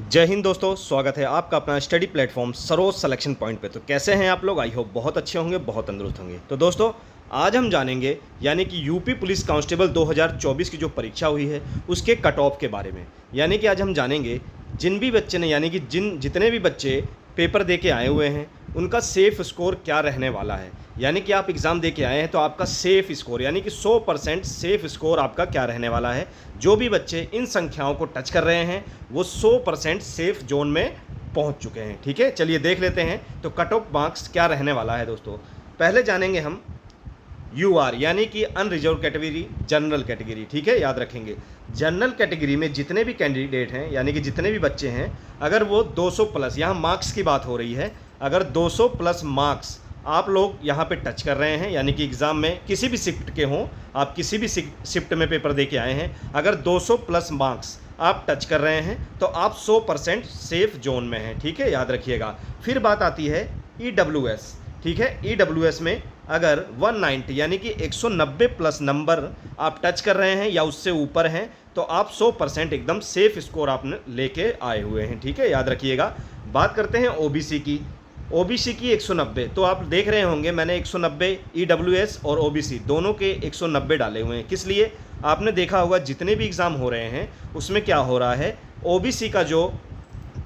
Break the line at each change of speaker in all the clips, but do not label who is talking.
जय हिंद दोस्तों, स्वागत है आपका अपना study platform Saroj selection point पे। तो कैसे हैं आप लोग? आई होप बहुत अच्छे होंगे, बहुत तंदुरुस्त होंगे। तो दोस्तों आज हम जानेंगे यानी कि यूपी पुलिस कांस्टेबल 2024 की जो परीक्षा हुई है उसके कट ऑफ के बारे में। यानी कि आज हम जानेंगे जिन भी बच्चे ने यानी कि जितने भी बच्चे पेपर दे के आए हुए हैं उनका सेफ़ स्कोर क्या रहने वाला है। यानी कि आप एग्ज़ाम दे के आए हैं तो आपका सेफ़ स्कोर यानी कि 100% सेफ़ स्कोर आपका क्या रहने वाला है। जो भी बच्चे इन संख्याओं को टच कर रहे हैं वो 100% सेफ़ जोन में पहुंच चुके हैं। ठीक है, चलिए देख लेते हैं तो कट ऑफ मार्क्स क्या रहने वाला है। दोस्तों पहले जानेंगे हम यूआर यानी कि अनरिजर्व कैटेगरी, जनरल कैटेगरी। ठीक है, याद रखेंगे जनरल कैटेगरी में जितने भी कैंडिडेट हैं यानी कि जितने भी बच्चे हैं, अगर वो 200 प्लस, यहाँ मार्क्स की बात हो रही है, अगर 200 प्लस मार्क्स आप लोग यहाँ पे टच कर रहे हैं यानी कि एग्ज़ाम में किसी भी शिफ्ट के हों, आप किसी भी शिफ्ट में पेपर दे के आए हैं, अगर 200 प्लस मार्क्स आप टच कर रहे हैं तो आप 100% सेफ जोन में हैं। ठीक है, याद रखिएगा। फिर बात आती है ईडब्ल्यूएस। ठीक है, ईडब्ल्यूएस में अगर 190 यानी कि 190 प्लस नंबर आप टच कर रहे हैं या उससे ऊपर हैं तो आप 100% एकदम सेफ स्कोर आपने लेके आए हुए हैं। ठीक है, याद रखिएगा। बात करते हैं ओबीसी की। ओबीसी की 190, तो आप देख रहे होंगे मैंने 190 ईडब्ल्यूएस और ओबीसी दोनों के 190 डाले हुए हैं। किस लिए? आपने देखा होगा जितने भी एग्ज़ाम हो रहे हैं उसमें क्या हो रहा है, ओबीसी का जो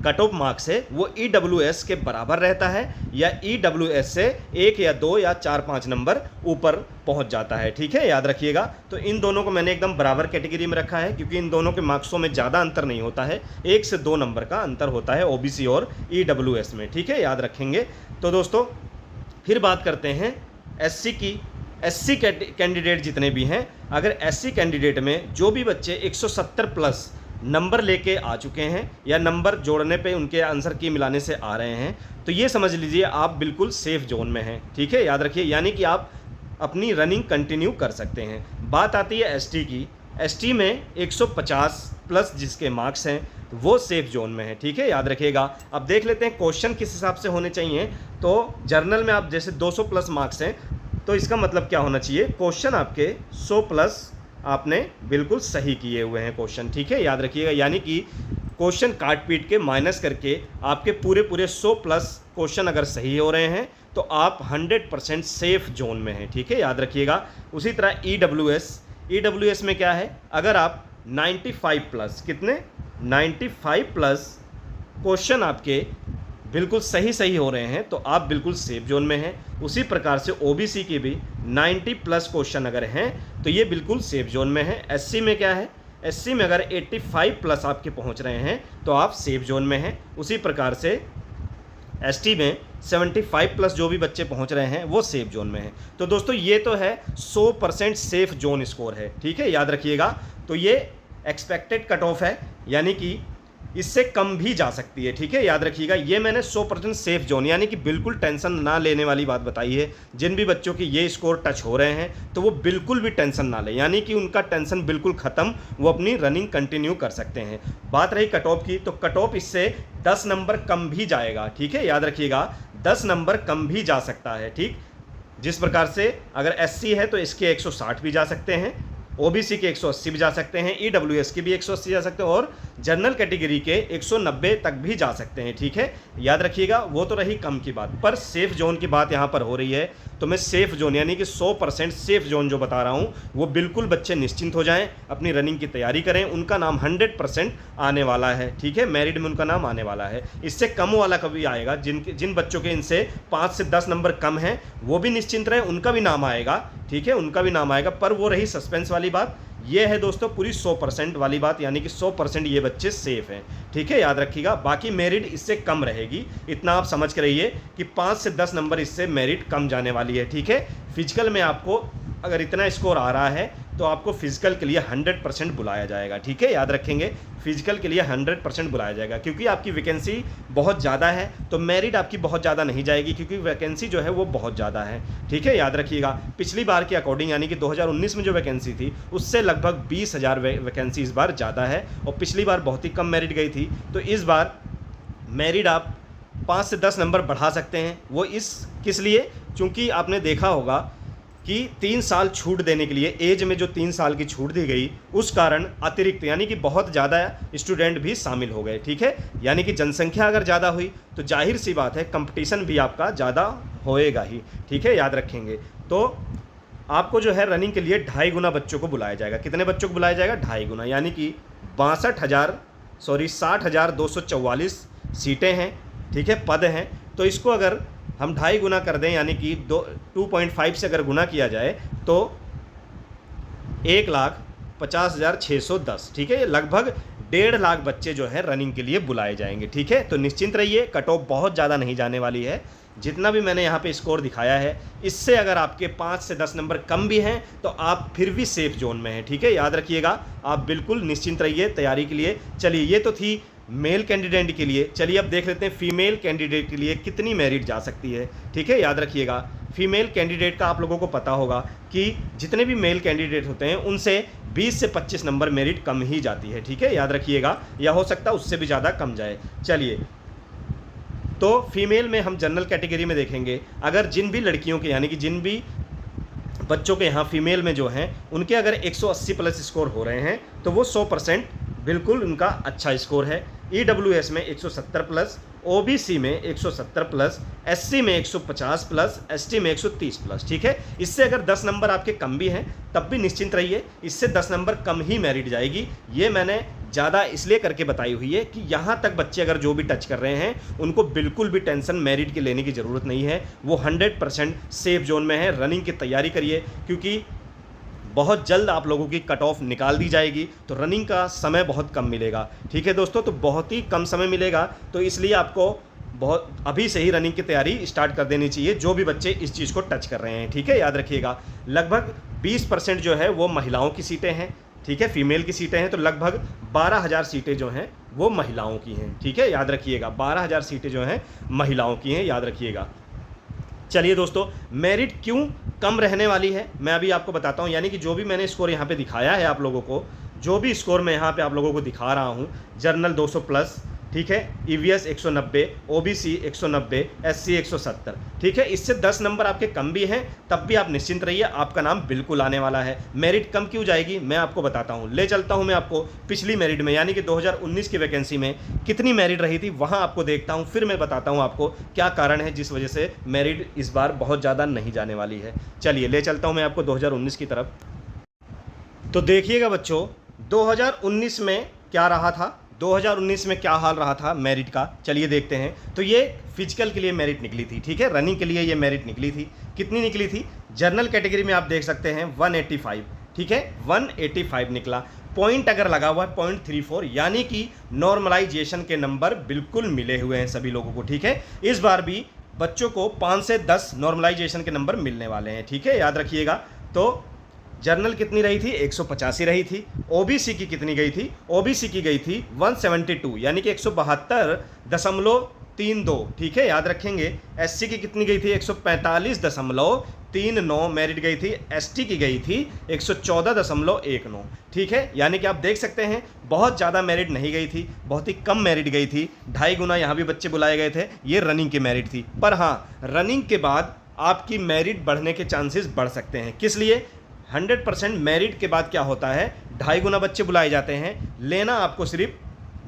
कट ऑफ मार्क्स है वो ईडब्ल्यूएस के बराबर रहता है या ईडब्ल्यूएस से 1 या 2 या 4-5 नंबर ऊपर पहुंच जाता है। ठीक है, याद रखिएगा। तो इन दोनों को मैंने एकदम बराबर कैटेगरी में रखा है क्योंकि इन दोनों के मार्क्सों में ज़्यादा अंतर नहीं होता है, 1 से 2 नंबर का अंतर होता है ओबीसी और ईडब्ल्यूएस में। ठीक है, याद रखेंगे। तो दोस्तों फिर बात करते हैं एससी की। एससी कैंडिडेट जितने भी हैं, अगर एससी कैंडिडेट में जो भी बच्चे 170 प्लस नंबर लेके आ चुके हैं या नंबर जोड़ने पे उनके आंसर की मिलाने से आ रहे हैं तो ये समझ लीजिए आप बिल्कुल सेफ जोन में हैं। ठीक है, याद रखिए, यानी कि आप अपनी रनिंग कंटिन्यू कर सकते हैं। बात आती है एसटी की। एसटी में 150 प्लस जिसके मार्क्स हैं वो सेफ जोन में है। ठीक है, याद रखिएगा। अब देख लेते हैं क्वेश्चन किस हिसाब से होने चाहिए। तो जर्नल में आप जैसे 200 प्लस मार्क्स हैं तो इसका मतलब क्या होना चाहिए, क्वेश्चन आपके 100 प्लस आपने बिल्कुल सही किए हुए हैं क्वेश्चन। ठीक है, याद रखिएगा। यानी कि क्वेश्चन काट पीट के माइनस करके आपके पूरे 100 प्लस क्वेश्चन अगर सही हो रहे हैं तो आप 100% सेफ जोन में हैं। ठीक है, याद रखिएगा। उसी तरह ईडब्ल्यूएस में क्या है, अगर आप 95 प्लस, कितने 95 प्लस क्वेश्चन आपके बिल्कुल सही हो रहे हैं तो आप बिल्कुल सेफ जोन में हैं। उसी प्रकार से ओबीसी के भी 90 प्लस क्वेश्चन अगर हैं तो ये बिल्कुल सेफ जोन में है। एससी में क्या है, एससी में अगर 85 प्लस आपके पहुंच रहे हैं तो आप सेफ जोन में हैं। उसी प्रकार से एसटी में 75 प्लस जो भी बच्चे पहुंच रहे हैं वो सेफ जोन में हैं। तो दोस्तों ये तो है 100% सेफ जोन स्कोर है। ठीक है, याद रखिएगा। तो ये एक्सपेक्टेड कट ऑफ है यानी कि इससे कम भी जा सकती है। ठीक है, याद रखिएगा। ये मैंने 100% सेफ जोन यानी कि बिल्कुल टेंशन ना लेने वाली बात बताई है। जिन भी बच्चों के ये स्कोर टच हो रहे हैं तो वो बिल्कुल भी टेंशन ना लें, यानी कि उनका टेंशन बिल्कुल ख़त्म, वो अपनी रनिंग कंटिन्यू कर सकते हैं। बात रही कट ऑफ की, तो कट ऑफ इससे 10 नंबर कम भी जाएगा। ठीक है, याद रखिएगा, 10 नंबर कम भी जा सकता है। ठीक, जिस प्रकार से अगर एससी है तो इसके 160 भी जा सकते हैं, ओबीसी के 180 भी जा सकते हैं, ईडब्ल्यूएस के भी 180 जा सकते हैं और जनरल कैटेगरी के 190 तक भी जा सकते हैं। ठीक है, याद रखिएगा। वो तो रही कम की बात, पर सेफ जोन की बात यहाँ पर हो रही है। तो मैं सेफ जोन यानी कि 100% सेफ जोन जो बता रहा हूँ वो बिल्कुल बच्चे निश्चिंत हो जाएं, अपनी रनिंग की तैयारी करें, उनका नाम 100% आने वाला है। ठीक है, मेरिट में उनका नाम आने वाला है। इससे कम वाला कभी आएगा, जिन बच्चों के इनसे 5 से 10 नंबर कम हैं वो भी निश्चिंत रहें, उनका भी नाम आएगा। ठीक है, उनका भी नाम आएगा। पर वो रही सस्पेंस वाली बात। ये है दोस्तों पूरी 100% वाली बात, यानी कि 100% ये बच्चे सेफ हैं। ठीक है, याद रखिएगा। बाकी मेरिट इससे कम रहेगी, इतना आप समझ के रहिए कि 5 से 10 नंबर इससे मेरिट कम जाने वाली है। ठीक है, फिजिकल में आपको अगर इतना स्कोर आ रहा है तो आपको फिजिकल के लिए 100% बुलाया जाएगा। ठीक है, याद रखेंगे, फिजिकल के लिए 100% बुलाया जाएगा क्योंकि आपकी वैकेंसी बहुत ज़्यादा है तो मेरिट आपकी बहुत ज़्यादा नहीं जाएगी क्योंकि वैकेंसी जो है वो बहुत ज़्यादा है। ठीक है, याद रखिएगा। पिछली बार के अकॉर्डिंग यानी कि 2019 में जो वैकेंसी थी उससे लगभग 20,000 वैकेंसी इस बार ज़्यादा है और पिछली बार बहुत ही कम मेरिट गई थी। तो इस बार मेरिट आप 5 से 10 नंबर बढ़ा सकते हैं। वो किस लिए, क्योंकि आपने देखा होगा कि 3 साल छूट देने के लिए, एज में जो 3 साल की छूट दी गई उस कारण अतिरिक्त यानी कि बहुत ज़्यादा स्टूडेंट भी शामिल हो गए। ठीक है, यानी कि जनसंख्या अगर ज़्यादा हुई तो जाहिर सी बात है कंपटीशन भी आपका ज़्यादा होएगा ही। ठीक है, याद रखेंगे। तो आपको जो है रनिंग के लिए 2.5 गुना बच्चों को बुलाया जाएगा। कितने बच्चों को बुलाया जाएगा? 2.5 गुना, यानी कि 60,244 सीटें हैं। ठीक है, पद हैं। तो इसको अगर हम 2.5 गुना कर दें यानी कि 2.5 से अगर गुना किया जाए तो 1,50,610। ठीक है, लगभग 1.5 लाख बच्चे जो है रनिंग के लिए बुलाए जाएंगे। ठीक है, तो निश्चिंत रहिए, कट ऑफ बहुत ज़्यादा नहीं जाने वाली है। जितना भी मैंने यहाँ पे स्कोर दिखाया है इससे अगर आपके 5 से 10 नंबर कम भी हैं तो आप फिर भी सेफ जोन में हैं। ठीक है, याद रखिएगा, आप बिल्कुल निश्चिंत रहिए तैयारी के लिए। चलिए, ये तो थी मेल कैंडिडेट के लिए। चलिए अब देख लेते हैं फीमेल कैंडिडेट के लिए कितनी मेरिट जा सकती है। ठीक है, याद रखिएगा, फीमेल कैंडिडेट का आप लोगों को पता होगा कि जितने भी मेल कैंडिडेट होते हैं उनसे 20 से 25 नंबर मेरिट कम ही जाती है। ठीक है, याद रखिएगा, या हो सकता है उससे भी ज़्यादा कम जाए। चलिए, तो फीमेल में हम जनरल कैटेगरी में देखेंगे, अगर जिन भी लड़कियों के यानी कि जिन भी बच्चों के यहाँ फीमेल में जो हैं उनके अगर 180 प्लस स्कोर हो रहे हैं तो वो 100% बिल्कुल उनका अच्छा स्कोर है। EWS में 170 प्लस, OBC में 170 प्लस, SC में 150 प्लस, ST में 130 प्लस। ठीक है, इससे अगर 10 नंबर आपके कम भी हैं तब भी निश्चिंत रहिए, इससे 10 नंबर कम ही मेरिट जाएगी। ये मैंने ज़्यादा इसलिए करके बताई हुई है कि यहाँ तक बच्चे अगर जो भी टच कर रहे हैं उनको बिल्कुल भी टेंशन मेरिट की लेने की ज़रूरत नहीं है। वो 100% सेफ जोन में है। रनिंग की तैयारी करिए क्योंकि बहुत जल्द आप लोगों की कट ऑफ निकाल दी जाएगी, तो रनिंग का समय बहुत कम मिलेगा। ठीक है दोस्तों, तो बहुत ही कम समय मिलेगा, तो इसलिए आपको बहुत अभी से ही रनिंग की तैयारी स्टार्ट कर देनी चाहिए जो भी बच्चे इस चीज़ को टच कर रहे हैं। ठीक है, याद रखिएगा, लगभग 20% जो है वो महिलाओं की सीटें हैं। ठीक है, फीमेल की सीटें हैं, तो लगभग 12,000 सीटें जो हैं वो महिलाओं की हैं। ठीक है, याद रखिएगा, 12,000 सीटें जो हैं महिलाओं की हैं, याद रखिएगा। चलिए दोस्तों, मेरिट क्यों कम रहने वाली है मैं अभी आपको बताता हूं। यानी कि जो भी मैंने स्कोर यहाँ पे दिखाया है आप लोगों को, जो भी स्कोर मैं यहाँ पे आप लोगों को दिखा रहा हूँ, जर्नल 200 प्लस, ठीक है, EVS 190, OBC 190, SC 170। ठीक है, इससे 10 नंबर आपके कम भी हैं तब भी आप निश्चिंत रहिए, आपका नाम बिल्कुल आने वाला है। मेरिट कम क्यों जाएगी मैं आपको बताता हूँ, ले चलता हूँ मैं आपको पिछली मेरिट में, यानी कि 2019 की वैकेंसी में कितनी मेरिट रही थी वहाँ आपको देखता हूँ, फिर मैं बताता हूँ आपको क्या कारण है जिस वजह से मेरिट इस बार बहुत ज़्यादा नहीं जाने वाली है। चलिए ले चलता हूँ मैं आपको 2019 की तरफ। तो देखिएगा बच्चों, 2019 में क्या रहा था, 2019 में क्या हाल रहा था मेरिट का, चलिए देखते हैं। तो ये फिजिकल के लिए मेरिट निकली थी। ठीक है, रनिंग के लिए ये मेरिट निकली थी। कितनी निकली थी? जनरल कैटेगरी में आप देख सकते हैं 185। ठीक है, 185 निकला। पॉइंट अगर लगा हुआ है 0.34, यानी कि नॉर्मलाइजेशन के नंबर बिल्कुल मिले हुए हैं सभी लोगों को। ठीक है, इस बार भी बच्चों को 5 से 10 नॉर्मलाइजेशन के नंबर मिलने वाले हैं। ठीक है, याद रखिएगा। तो जर्नल कितनी रही थी? 185 रही थी। OBC की कितनी गई थी? OBC की गई थी 172, यानी कि 172.32। ठीक है, याद रखेंगे। SC की कितनी गई थी? 145.39 मेरिट गई थी। ST की गई थी 114.19। ठीक है, यानी कि आप देख सकते हैं बहुत ज़्यादा मेरिट नहीं गई थी, बहुत ही कम मेरिट गई थी। 2.5 गुना यहाँ भी बच्चे बुलाए गए थे, ये रनिंग की मेरिट थी। पर हाँ, रनिंग के बाद आपकी मेरिट बढ़ने के चांसेस बढ़ सकते हैं। किस लिए? 100% मेरिट के बाद क्या होता है, 2.5 गुना बच्चे बुलाए जाते हैं। लेना आपको सिर्फ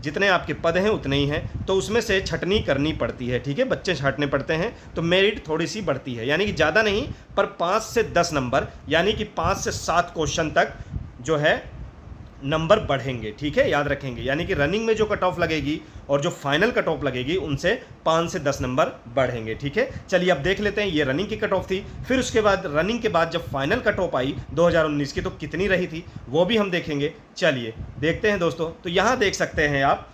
जितने आपके पद हैं उतने ही हैं, तो उसमें से छटनी करनी पड़ती है। ठीक है, बच्चे छांटने पड़ते हैं तो मेरिट थोड़ी सी बढ़ती है, यानी कि ज़्यादा नहीं पर 5 से 10 नंबर, यानी कि 5 से 7 क्वेश्चन तक जो है नंबर बढ़ेंगे। ठीक है, याद रखेंगे, यानी कि रनिंग में जो कट ऑफ लगेगी और जो फाइनल कट ऑफ लगेगी उनसे 5 से 10 नंबर बढ़ेंगे। ठीक है, चलिए अब देख लेते हैं। ये रनिंग की कट ऑफ थी, फिर उसके बाद रनिंग के बाद जब फाइनल कट ऑफ आई 2019 की तो कितनी रही थी वो भी हम देखेंगे। चलिए देखते हैं दोस्तों। तो यहाँ देख सकते हैं आप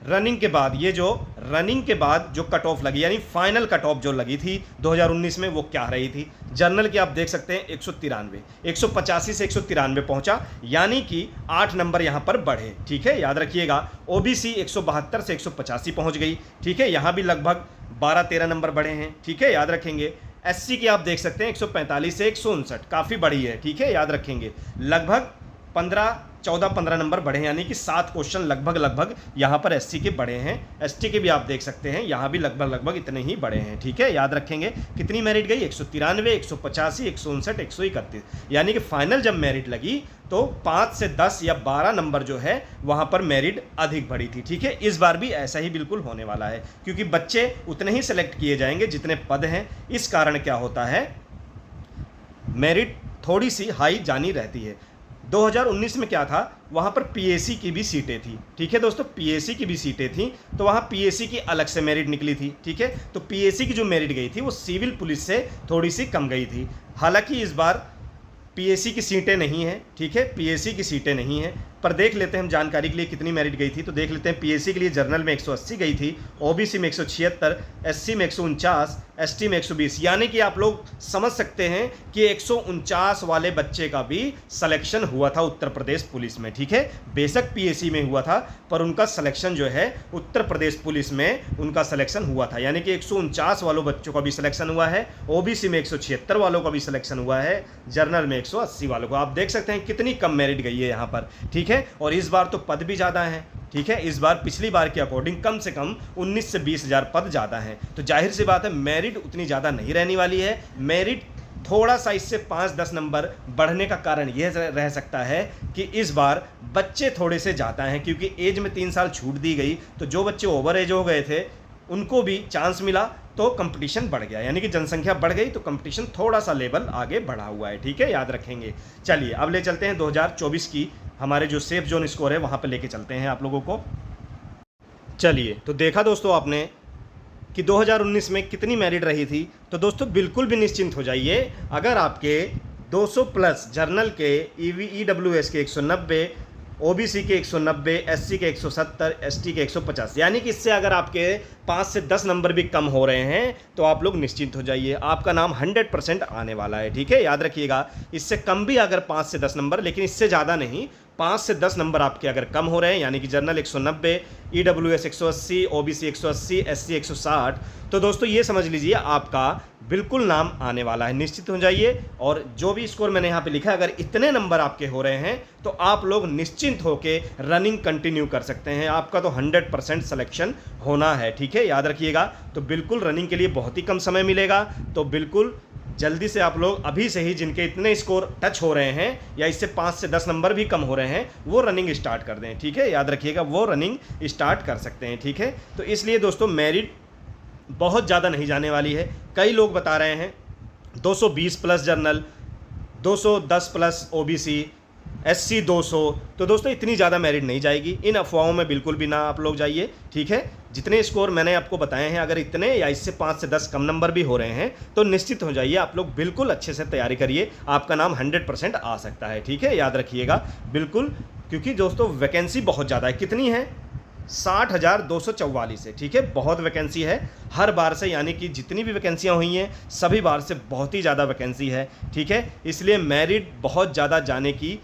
रनिंग के बाद, ये जो रनिंग के बाद जो कट ऑफ लगी यानी फाइनल कट ऑफ जो लगी थी 2019 में वो क्या रही थी। जर्नल की आप देख सकते हैं 193, 185 से 193 पहुंचा, यानी कि 8 नंबर यहां पर बढ़े। ठीक है, याद रखिएगा। OBC 172 से 185 पहुंच गई। ठीक है, यहां भी लगभग 12-13 नंबर बढ़े हैं। ठीक है, याद रखेंगे। SC की आप देख सकते हैं 145 से 159, काफ़ी बड़ी है। ठीक है, याद रखेंगे। लगभग 15 14-15 नंबर बढ़े, यानी कि 7 क्वेश्चन लगभग यहाँ पर एससी के बढ़े हैं। एसटी के भी आप देख सकते हैं, यहाँ भी लगभग इतने ही बढ़े हैं। ठीक है, याद रखेंगे कितनी मेरिट गई, 193, 185, 159, 131, यानी कि फाइनल जब मेरिट लगी तो 5 से 10 या 12 नंबर जो है वहाँ पर मेरिट अधिक बढ़ी थी। ठीक है, इस बार भी ऐसा ही बिल्कुल होने वाला है, क्योंकि बच्चे उतने ही सेलेक्ट किए जाएंगे जितने पद हैं। इस कारण क्या होता है, मेरिट थोड़ी सी हाई जानी रहती है। 2019 में क्या था, वहाँ पर पीएसी की भी सीटें थी। ठीक है दोस्तों, पीएसी की भी सीटें थी, तो वहाँ पीएसी की अलग से मेरिट निकली थी। ठीक है, तो पीएसी की जो मेरिट गई थी वो सिविल पुलिस से थोड़ी सी कम गई थी। हालांकि इस बार पीएसी की सीटें नहीं हैं। ठीक है, पीएसी की सीटें नहीं हैं, पर देख लेते हैं हम जानकारी के लिए कितनी मेरिट गई थी। तो देख लेते हैं, पीएसी के लिए जनरल में 180 गई थी, ओबीसी में 176, एससी में 149, एसटी में 120, यानी कि आप लोग समझ सकते हैं कि 149 वाले बच्चे का भी सिलेक्शन हुआ था उत्तर प्रदेश पुलिस में। ठीक है, बेशक पीएसी में हुआ था, पर उनका सिलेक्शन जो है उत्तर प्रदेश पुलिस में उनका सिलेक्शन हुआ था, यानी कि 149 वालों बच्चों का भी सिलेक्शन हुआ है, ओबीसी में 176 वालों का भी सिलेक्शन हुआ है, जनरल में 180 वालों को। आप देख सकते हैं कितनी कम मेरिट गई है यहाँ पर। ठीक है, और इस बार तो पद भी ज़्यादा हैं। ठीक है, इस बार पिछली बार के अकॉर्डिंग कम से कम 19 से 20 हज़ार पद ज़्यादा हैं, तो जाहिर सी बात है मेरिट उतनी ज़्यादा नहीं रहने वाली है। मेरिट थोड़ा सा इससे 5-10 नंबर बढ़ने का कारण यह रह सकता है कि इस बार बच्चे थोड़े से ज़्यादा हैं, क्योंकि एज में 3 साल छूट दी गई, तो जो बच्चे ओवर एज हो गए थे उनको भी चांस मिला, तो कंपटीशन बढ़ गया, यानी कि जनसंख्या बढ़ गई तो कंपटीशन थोड़ा सा लेवल आगे बढ़ा हुआ है। ठीक है, याद रखेंगे। चलिए अब ले चलते हैं 2024 की हमारे जो सेफ जोन स्कोर है वहाँ पर लेके चलते हैं आप लोगों को। चलिए, तो देखा दोस्तों आपने कि 2019 में कितनी मेरिट रही थी, तो दोस्तों बिल्कुल भी निश्चिंत हो जाइए, अगर आपके 200 प्लस जर्नल के ईडब्ल्यूएस के 190, ओबीसी के 190, एससी के 170, एसटी के 150, यानी कि इससे अगर आपके 5 से 10 नंबर भी कम हो रहे हैं तो आप लोग निश्चिंत हो जाइए, आपका नाम 100% आने वाला है। ठीक है, याद रखिएगा, इससे कम भी अगर 5 से 10 नंबर, लेकिन इससे ज़्यादा नहीं, 5 से 10 नंबर आपके अगर कम हो रहे हैं, यानी कि जनरल 190, ईडब्ल्यूएस 180, ओबीसी 180, एससी 160, तो दोस्तों ये समझ लीजिए आपका बिल्कुल नाम आने वाला है, निश्चित हो जाइए। और जो भी स्कोर मैंने यहाँ पे लिखा है, अगर इतने नंबर आपके हो रहे हैं तो आप लोग निश्चिंत होकर रनिंग कंटिन्यू कर सकते हैं, आपका तो 100% सिलेक्शन होना है। ठीक है, याद रखिएगा, तो बिल्कुल रनिंग के लिए बहुत ही कम समय मिलेगा, तो बिल्कुल जल्दी से आप लोग अभी से ही जिनके इतने स्कोर टच हो रहे हैं या इससे 5 से 10 नंबर भी कम हो रहे हैं वो रनिंग स्टार्ट कर दें। ठीक है, याद रखिएगा, वो रनिंग स्टार्ट कर सकते हैं। ठीक है, तो इसलिए दोस्तों मेरिट बहुत ज़्यादा नहीं जाने वाली है। कई लोग बता रहे हैं 220 plus journal, 210 plus OBC, SC 200, तो दोस्तों इतनी ज़्यादा मेरिट नहीं जाएगी, इन अफवाहों में बिल्कुल भी ना आप लोग जाइए। ठीक है, जितने स्कोर मैंने आपको बताए हैं, अगर इतने या इससे 5 से 10 कम नंबर भी हो रहे हैं तो निश्चित हो जाइए, आप लोग बिल्कुल अच्छे से तैयारी करिए, आपका नाम 100% आ सकता है। ठीक है, याद रखिएगा बिल्कुल, क्योंकि दोस्तों वैकेंसी बहुत ज़्यादा है। कितनी है, 60,244 है। ठीक है, बहुत वैकेंसी है हर बार से, यानी कि जितनी भी वैकेंसियाँ हुई हैं सभी बार से बहुत ही ज़्यादा वैकेंसी है। ठीक है, इसलिए मेरिट बहुत ज़्यादा जाने की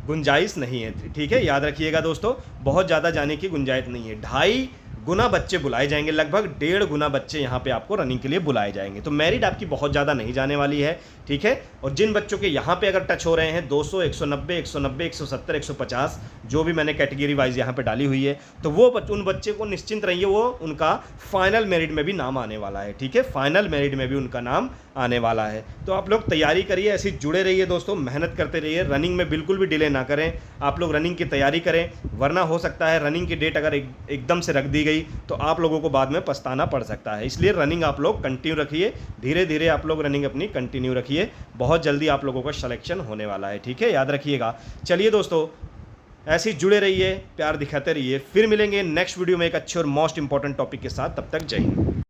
गुंजाइश नहीं है। ठीक है, याद रखिएगा दोस्तों, बहुत ज़्यादा जाने की गुंजाइश नहीं है। 2.5 गुना बच्चे बुलाए जाएंगे, लगभग 1.5 गुना बच्चे यहाँ पे आपको रनिंग के लिए बुलाए जाएंगे, तो मेरिट आपकी बहुत ज़्यादा नहीं जाने वाली है। ठीक है, और जिन बच्चों के यहाँ पे अगर टच हो रहे हैं 200, 190, 190, 170, 150, जो भी मैंने कैटेगरी वाइज यहाँ पे डाली हुई है, तो वो उन बच्चे को निश्चिंत रहिए, वो उनका फाइनल मेरिट में भी नाम आने वाला है। ठीक है, फाइनल मेरिट में भी उनका नाम आने वाला है, तो आप लोग तैयारी करिए, ऐसे जुड़े रहिए दोस्तों, मेहनत करते रहिए, रनिंग में बिल्कुल भी डिले ना करें, आप लोग रनिंग की तैयारी करें, वरना हो सकता है रनिंग की डेट अगर एकदम से रख दी गई तो आप लोगों को बाद में पछताना पड़ सकता है। इसलिए रनिंग आप लोग कंटिन्यू रखिए, धीरे धीरे आप लोग रनिंग अपनी कंटिन्यू रखिए, बहुत जल्दी आप लोगों का सिलेक्शन होने वाला है। ठीक है, याद रखिएगा। चलिए दोस्तों, ऐसे ही जुड़े रहिए, प्यार दिखाते रहिए, फिर मिलेंगे नेक्स्ट वीडियो में एक अच्छे और मोस्ट इंपॉर्टेंट टॉपिक के साथ, तब तक जय हिंद।